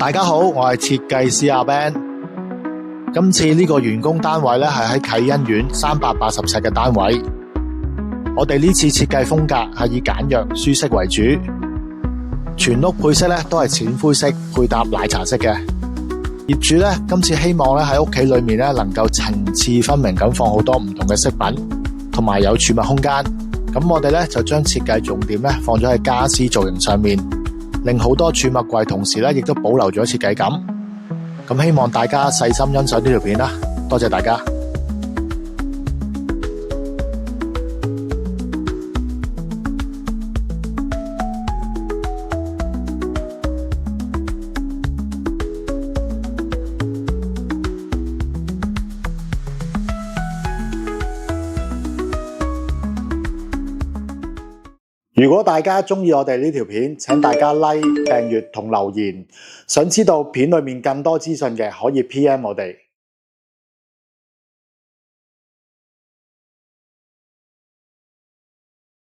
大家好，我係設計師阿 Ben。今次呢個員工單位咧係喺啟欣苑380尺嘅單位。我哋呢次設計風格係以簡約舒適為主，全屋配色咧都係淺灰色配搭奶茶色嘅。業主咧今次希望咧喺屋企裏面咧能夠層次分明咁放好多唔同嘅飾品，同埋有儲物空間。咁我哋咧就將設計重點咧放咗喺家私造型上面，令好多儲物櫃同時咧亦都保留咗設計感。咁希望大家細心欣賞呢條片啦，多謝大家。如果大家鍾意我哋呢條片，請大家 like、訂閱同留言。想知道片裏面更多資訊嘅，可以 PM 我哋。